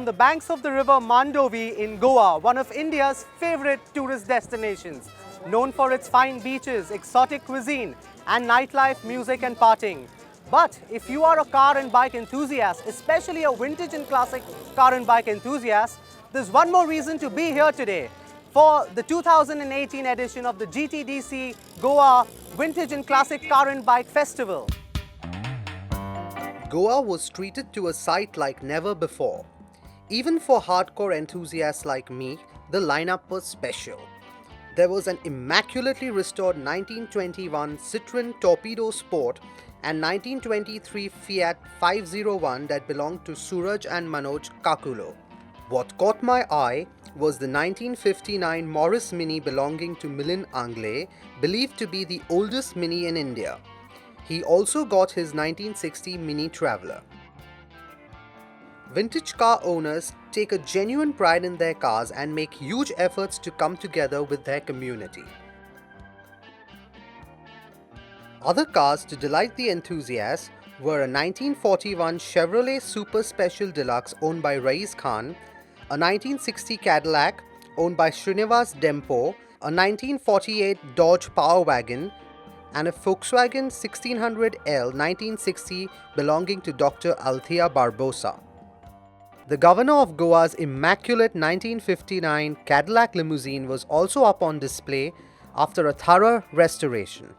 the banks of the river Mandovi in Goa, one of India's favorite tourist destinations, known for its fine beaches, exotic cuisine, and nightlife, music and partying. But if you are a car and bike enthusiast, especially a vintage and classic car and bike enthusiast, there's one more reason to be here today for the 2018 edition of the GTDC Goa Vintage and Classic Car and Bike Festival. Goa was treated to a sight like never before. Even for hardcore enthusiasts like me, the lineup was special. There was an immaculately restored 1921 Citroën Torpedo Sport and 1923 Fiat 501 that belonged to Suraj and Manoj Kakulo. What caught my eye was the 1959 Morris Mini belonging to Milind Angle, believed to be the oldest Mini in India. He also got his 1960 Mini Traveller. Vintage car owners take a genuine pride in their cars and make huge efforts to come together with their community. Other cars to delight the enthusiasts were a 1941 Chevrolet Super Special Deluxe owned by Rais Khan, a 1960 Cadillac owned by Srinivas Dempo, a 1948 Dodge Power Wagon, and a Volkswagen 1600L 1960 belonging to Dr. Althea Barbosa. The governor of Goa's immaculate 1959 Cadillac limousine was also up on display after a thorough restoration.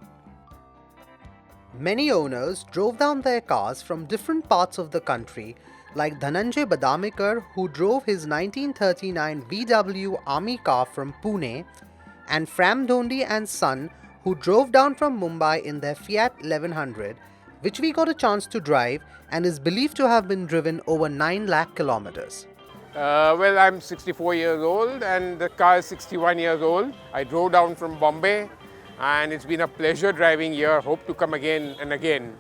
Many owners drove down their cars from different parts of the country, like Dhananjay Badamekar, who drove his 1939 VW Army car from Pune, and Fram Dondi and Son, who drove down from Mumbai in their Fiat 1100, which we got a chance to drive and is believed to have been driven over 9 lakh kilometers. Well, I'm 64 years old and the car is 61 years old. I drove down from Bombay and it's been a pleasure driving here. Hope to come again and again.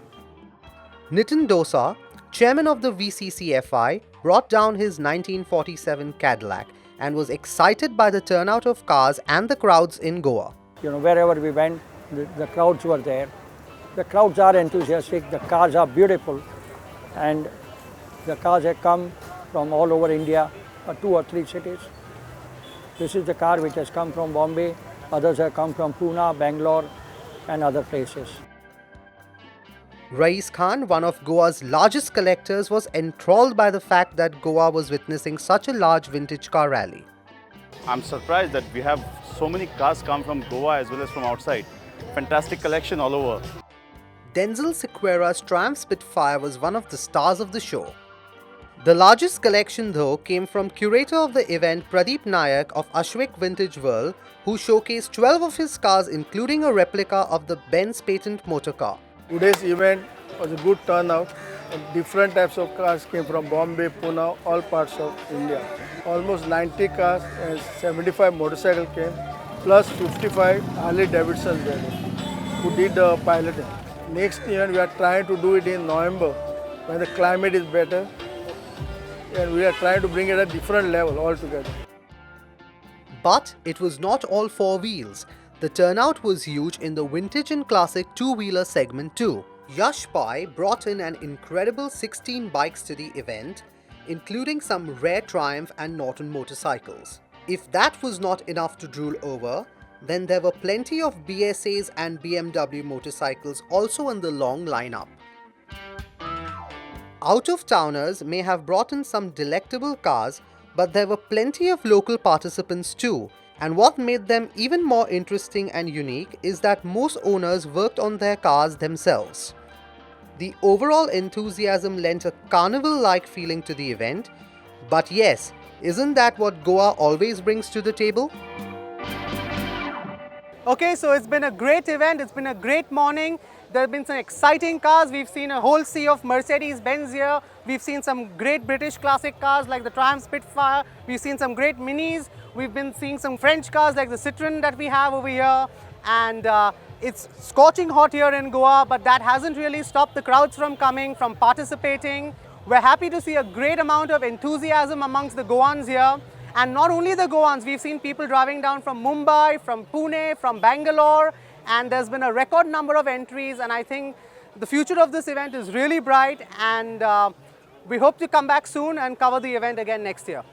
Nitin Dosa, chairman of the VCCFI, brought down his 1947 Cadillac and was excited by the turnout of cars and the crowds in Goa. Wherever we went, the crowds were there. The crowds are enthusiastic, the cars are beautiful, and the cars have come from all over India, 2 or 3 cities. This is the car which has come from Bombay, others have come from Pune, Bangalore, and other places. Rais Khan, one of Goa's largest collectors, was enthralled by the fact that Goa was witnessing such a large vintage car rally. I'm surprised that we have so many cars come from Goa as well as from outside. Fantastic collection all over. Denzel Sequeira's Triumph Spitfire was one of the stars of the show. The largest collection though came from curator of the event Pradeep Nayak of Ashwik Vintage World, who showcased 12 of his cars including a replica of the Benz patent motor car. Today's event was a good turnout. Different types of cars came from Bombay, Pune, all parts of India. Almost 90 cars and 75 motorcycles came, plus 55 Harley Davidson there who did the piloting. Next event we are trying to do it in November when the climate is better, and we are trying to bring it at a different level altogether. But it was not all 4 wheels. The turnout was huge in the vintage and classic 2-wheeler segment too. Yash Pai brought in an incredible 16 bikes to the event, including some rare Triumph and Norton motorcycles. If that was not enough to drool over, then there were plenty of BSAs and BMW motorcycles also in the long lineup. Out-of-towners may have brought in some delectable cars, but there were plenty of local participants too. And what made them even more interesting and unique is that most owners worked on their cars themselves. The overall enthusiasm lent a carnival-like feeling to the event. But yes, isn't that what Goa always brings to the table? Okay, so it's been a great event, it's been a great morning. There have been some exciting cars. We've seen a whole sea of Mercedes-Benz here. We've seen some great British classic cars like the Triumph Spitfire. We've seen some great Minis. We've been seeing some French cars like the Citroën that we have over here. And it's scorching hot here in Goa, but that hasn't really stopped the crowds from coming, from participating. We're happy to see a great amount of enthusiasm amongst the Goans here. And not only the Goans, we've seen people driving down from Mumbai, from Pune, from Bangalore, and there's been a record number of entries, and I think the future of this event is really bright, and We hope to come back soon and cover the event again next year.